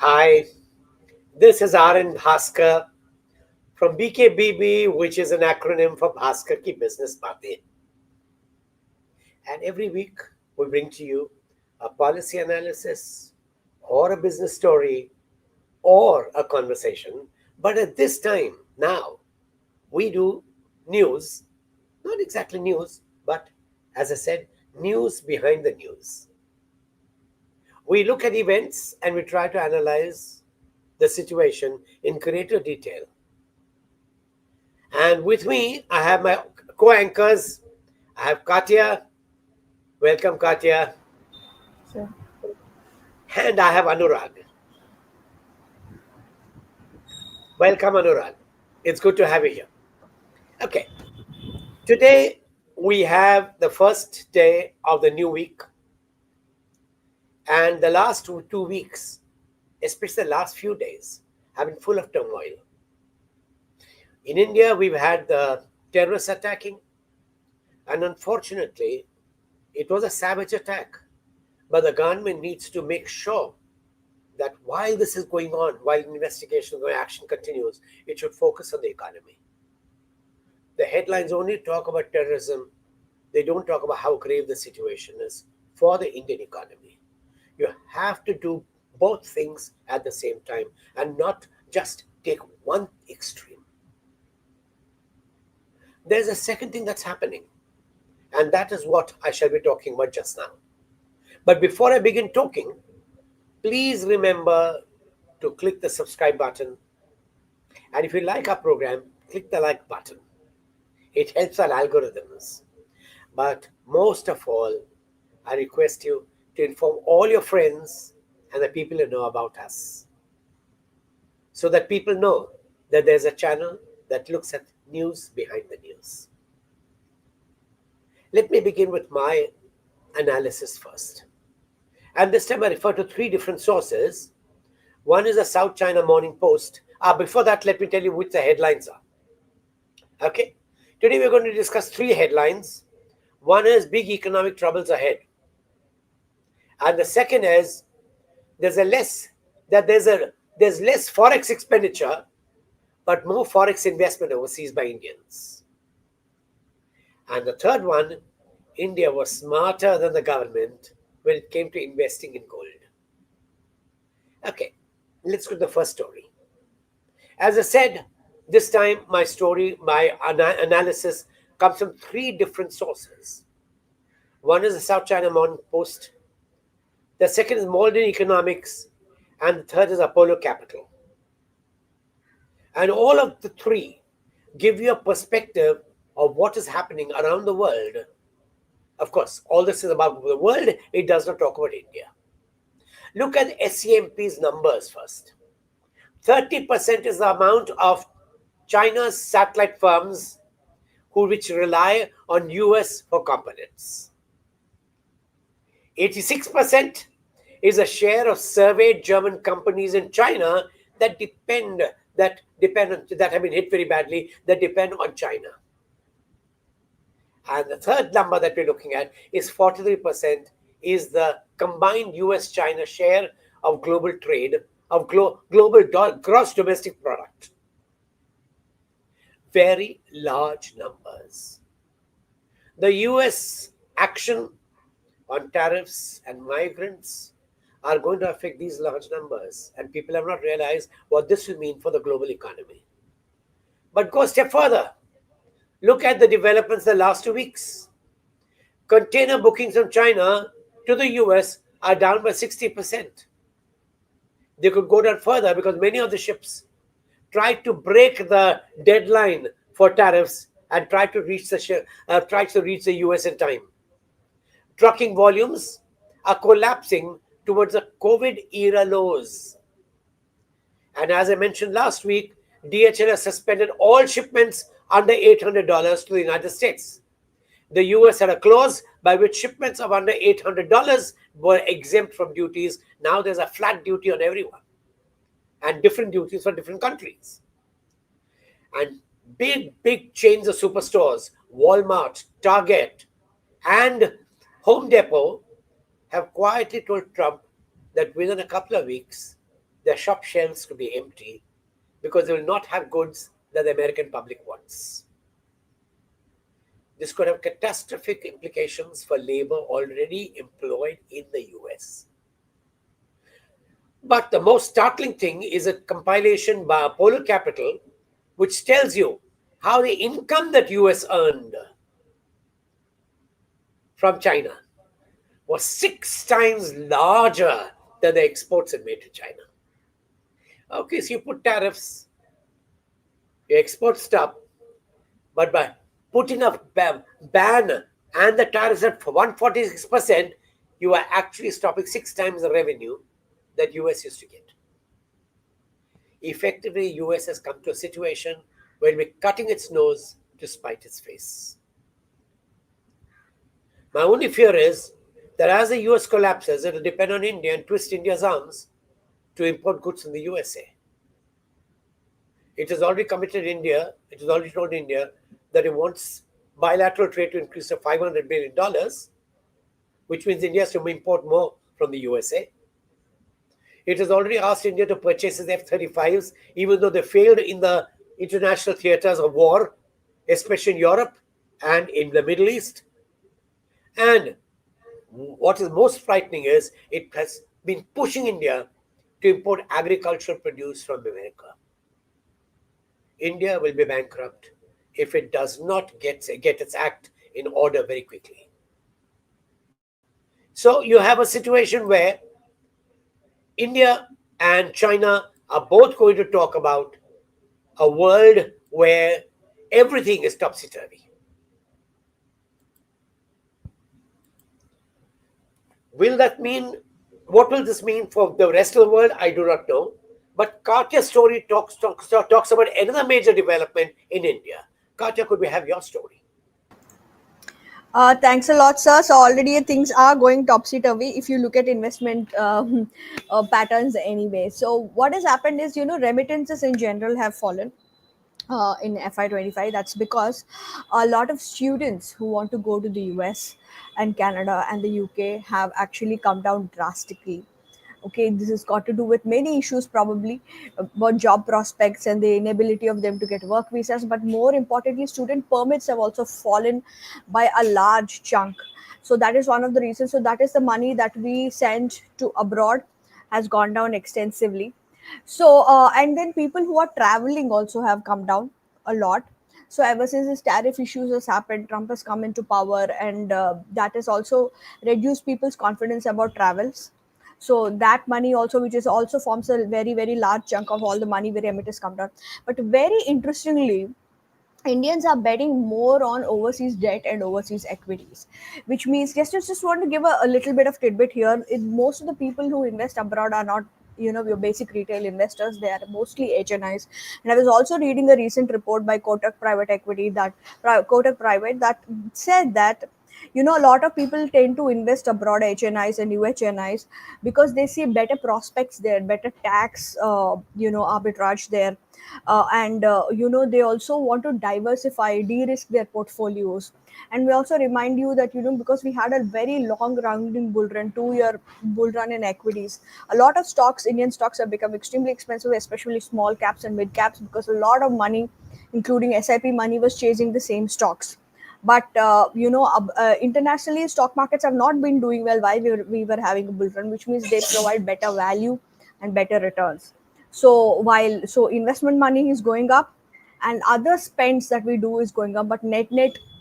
Hi, this is RN Bhaskar from BKBB, which is an acronym for Bhaskar Ki Business Baatein. And every week we bring to you a policy analysis or a business story or a conversation. But at this time, now, we do news, not exactly news, but as I said, news behind the news. We look at events and we try to analyze the situation in greater detail. And with me, I have my co anchors. I have Katya. Welcome, Katya. Sure. And I have Anurag. Welcome, Anurag. It's good to have you here. Okay, today we have the first day of the new week, and the last 2 weeks, especially the last few days, have been full of turmoil. In India, we've had the terrorists attacking, and unfortunately, it was a savage attack. But the government needs to make sure that while this is going on, while investigation or action continues, it should focus on the economy. The headlines only talk about terrorism. They don't talk about how grave the situation is for the Indian economy. You have to do both things at the same time and not just take one extreme. There's a second thing that's happening, and that is what I shall be talking about just now. But before I begin talking, please remember to click the subscribe button. And if you like our program, click the like button. It helps our algorithms. But most of all, I request you to inform all your friends and the people who know about us so that people know that there's a channel that looks at news behind the news. Let me begin with my analysis first. And this time I refer to three different sources. One is the South China Morning Post. Before that, let me tell you which the headlines are. Okay. Today we're going to discuss three headlines. One is big economic troubles ahead. And the second is there's a less that there's less forex expenditure, but more forex investment overseas by Indians. And the third one, India was smarter than the government when it came to investing in gold. Okay, let's go to the first story. As I said, this time my story, my analysis comes from three different sources. One is the South China Morning Post, the second is Malden Economics, and the third is Apollo Capital. And all of the three give you a perspective of what is happening around the world. Of course, all this is about the world, it does not talk about India. Look at SCMP's numbers first. 30% is the amount of China's satellite firms which rely on US for components. 86% is a share of surveyed German companies in China that have been hit very badly, that depend on China. And the third number that we're looking at is 43% is the combined US-China share of global trade, of global gross domestic product. Very large numbers. The US action on tariffs and migrants are going to affect these large numbers, and people have not realized what this will mean for the global economy. But go a step further. Look at the developments the last 2 weeks. Container bookings from China to the US are down by 60%. They could go down further because many of the ships tried to break the deadline for tariffs and tried to reach the US in time. Trucking volumes are collapsing towards the COVID era lows. And as I mentioned last week, DHL has suspended all shipments under $800 to the United States. The US had a clause by which shipments of under $800 were exempt from duties. Now there's a flat duty on everyone and different duties for different countries. And big chains of superstores, Walmart, Target, and Home Depot have quietly told Trump that within a couple of weeks, their shop shelves to be empty because they will not have goods that the American public wants. This could have catastrophic implications for labor already employed in the US. But the most startling thing is a compilation by Apollo Capital, which tells you how the income that US earned from China was 6 times larger than the exports it made to China. Okay, so you put tariffs, your exports stop, but by putting a ban and the tariffs at 146%, you are actually stopping 6 times the revenue that US used to get. Effectively, US has come to a situation where we're cutting its nose to spite its face. My only fear is that as the US collapses, it will depend on India and twist India's arms to import goods from the USA. It has already told India that it wants bilateral trade to increase to $500 billion, which means India has to import more from the USA. It has already asked India to purchase its F-35s, even though they failed in the international theaters of war, especially in Europe and in the Middle East. And what is most frightening is it has been pushing India to import agricultural produce from America. India will be bankrupt if it does not get its act in order very quickly. So you have a situation where India and China are both going to talk about a world where everything is topsy-turvy. What will this mean for the rest of the world? I do not know. But Katya's story talks about another major development in India. Katya, could we have your story? Thanks a lot, sir. So already things are going topsy-turvy if you look at investment patterns anyway. So what has happened is, remittances in general have fallen in FY25. That's because a lot of students who want to go to the US and Canada and the UK have actually come down drastically. Okay, this has got to do with many issues, probably about job prospects and the inability of them to get work visas, but more importantly, student permits have also fallen by a large chunk. So that is one of the reasons. So that is the money that we send to abroad has gone down extensively. So and then people who are traveling also have come down a lot. So ever since this tariff issues has happened, Trump has come into power, and that has also reduced people's confidence about travels. So that money also, which is also forms a very very large chunk of all the money where remit has come down. But very interestingly, Indians are betting more on overseas debt and overseas equities, which means just want to give a little bit of tidbit here. Most of the people who invest abroad are not, your basic retail investors. They are mostly HNIs. And I was also reading a recent report by Kotak Private Equity Kotak Private that said that, a lot of people tend to invest abroad, HNIs and UHNIs, because they see better prospects there, better tax arbitrage there, and they also want to diversify, de-risk their portfolios. And we also remind you that, because we had a very long rounding bull run, 2-year bull run in equities, a lot of Indian stocks have become extremely expensive, especially small caps and mid caps, because a lot of money, including SIP money, was chasing the same stocks. But internationally, stock markets have not been doing well while we were having a bull run, which means they provide better value and better returns. So investment money is going up, and other spends that we do is going up, but net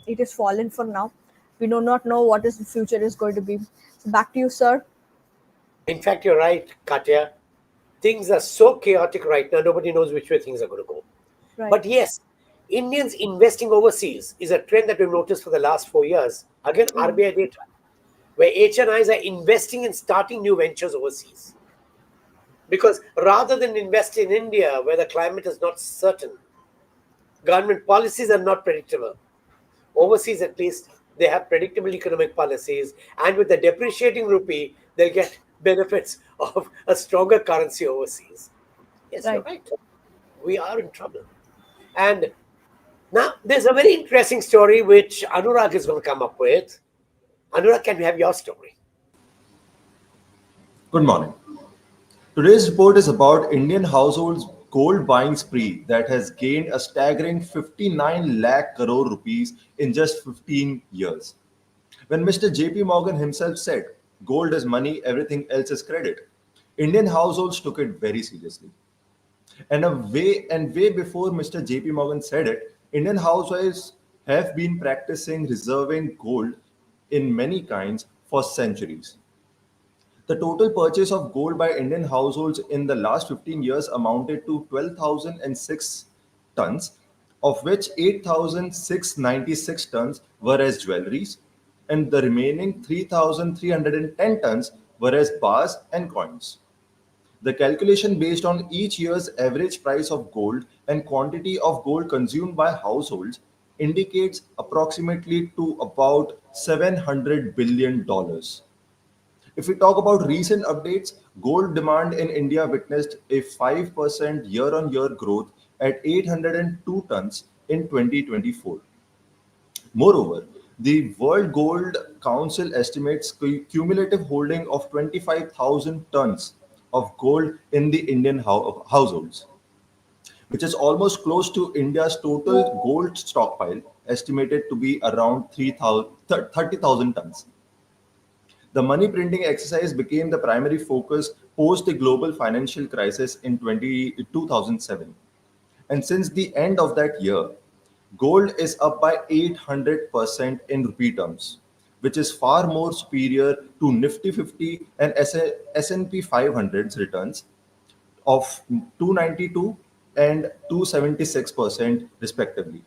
it is fallen for now. We do not know what is the future is going to be. So back to you, sir. In fact, you're right, Katya. Things are so chaotic right now, nobody knows which way things are going to go. Right. But yes, Indians investing overseas is a trend that we've noticed for the last 4 years. Again, RBI data, where HNIs are investing in starting new ventures overseas. Because rather than invest in India, where the climate is not certain, government policies are not predictable. Overseas, at least, they have predictable economic policies, and with the depreciating rupee, they'll get benefits of a stronger currency overseas. Yes, you're Right. right. We are in trouble. And now there's a very interesting story which Anurag is going to come up with. Anurag, can we have your story? Good morning. Today's report is about Indian households' gold buying spree that has gained a staggering 59 lakh crore rupees in just 15 years. When Mr. JP Morgan himself said, gold is money, everything else is credit, Indian households took it very seriously. And way before Mr. JP Morgan said it, Indian housewives have been practicing reserving gold in many kinds for centuries. The total purchase of gold by Indian households in the last 15 years amounted to 12,006 tons, of which 8,696 tons were as jewelries, and the remaining 3,310 tons were as bars and coins. The calculation based on each year's average price of gold and quantity of gold consumed by households indicates approximately to about $700 billion. If we talk about recent updates, gold demand in India witnessed a 5% year on year growth at 802 tons in 2024. Moreover, the World Gold Council estimates cumulative holding of 25,000 tons of gold in the Indian households, which is almost close to India's total gold stockpile, estimated to be around 30,000 tons. The money printing exercise became the primary focus post the global financial crisis in 2007. And since the end of that year, gold is up by 800% in rupee terms, which is far more superior to Nifty 50 and S&P 500's returns of 292 and 276% respectively.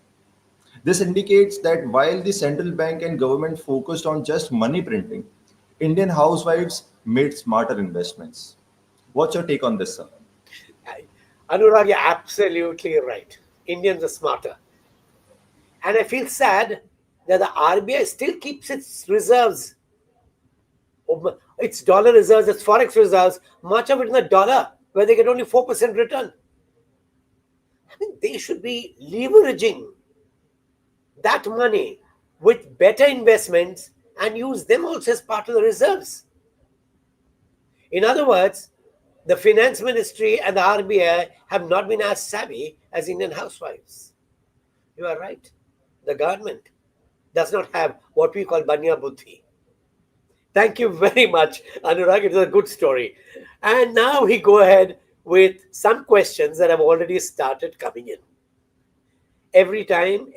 This indicates that while the central bank and government focused on just money printing, Indian housewives made smarter investments. What's your take on this, sir? Anurag, you're absolutely right. Indians are smarter. And I feel sad that the RBI still keeps its reserves, its dollar reserves, its forex reserves, much of it in the dollar, where they get only 4% return. I mean, they should be leveraging that money with better investments and use them also as part of the reserves. In other words, the finance ministry and the RBI have not been as savvy as Indian housewives. You are right. The government does not have what we call banya buddhi. Thank you very much, Anurag. It was a good story. And now we go ahead with some questions that have already started coming in. Every time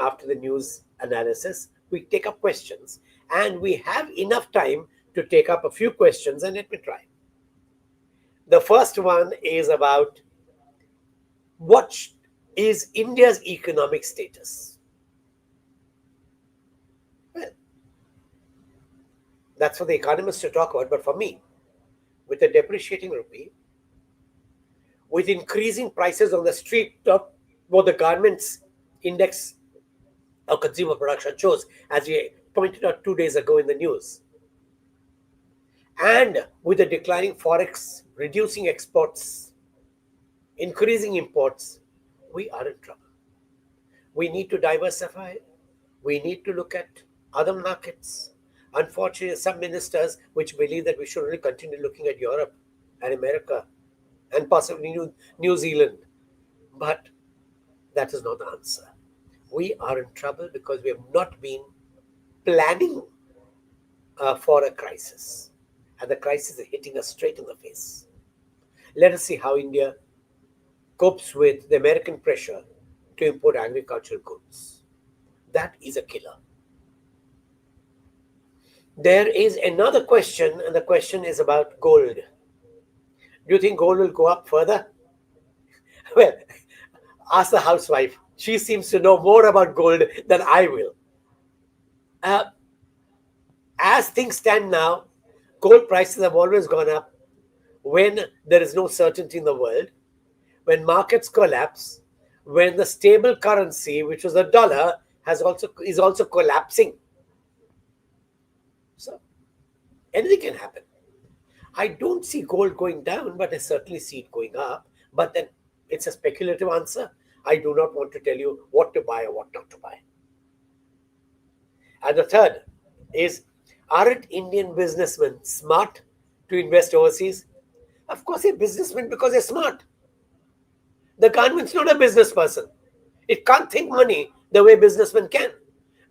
after the news analysis, we take up questions. And we have enough time to take up a few questions, and let me try. The first one is about what is India's economic status? Well, that's for the economists to talk about, but for me, with a depreciating rupee, with increasing prices on the street of what the garments index of consumer production shows, as we pointed out 2 days ago in the news, and with the declining forex, reducing exports, increasing imports, we are in trouble. We need to diversify. We need to look at other markets. Unfortunately, some ministers which believe that we should only continue looking at Europe and America and possibly New Zealand. But that is not the answer. We are in trouble because we have not been planning for a crisis. And the crisis is hitting us straight in the face. Let us see how India copes with the American pressure to import agricultural goods. That is a killer. There is another question, and the question is about gold. Do you think gold will go up further? Well, ask the housewife. She seems to know more about gold than I will. Uh, as things stand now, gold prices have always gone up when there is no certainty in the world, when markets collapse, when the stable currency, which was the dollar, is also collapsing. So anything can happen. I don't see gold going down, but I certainly see it going up. But then it's a speculative answer. I do not want to tell you what to buy or what not to buy. And the third is, aren't Indian businessmen smart to invest overseas? Of course, they're businessmen because they're smart. The government's not a business person. It can't think money the way businessmen can.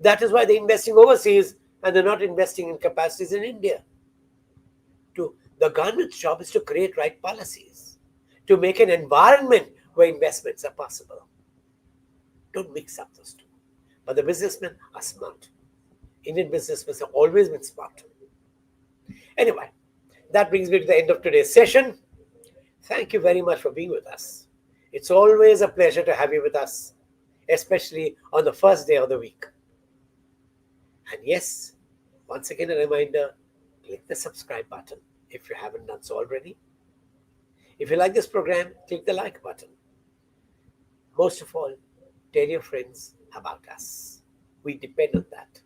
That is why they're investing overseas and they're not investing in capacities in India. The government's job is to create right policies, to make an environment where investments are possible. Don't mix up those two. But the businessmen are smart. Indian businessmen have always been smart. Anyway, that brings me to the end of today's session. Thank you very much for being with us. It's always a pleasure to have you with us, especially on the first day of the week. And yes, once again, a reminder, click the subscribe button if you haven't done so already. If you like this program, click the like button. Most of all, tell your friends about us. We depend on that.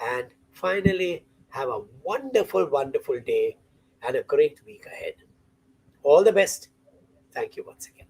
And finally, have a wonderful, wonderful day and a great week ahead. All the best. Thank you once again.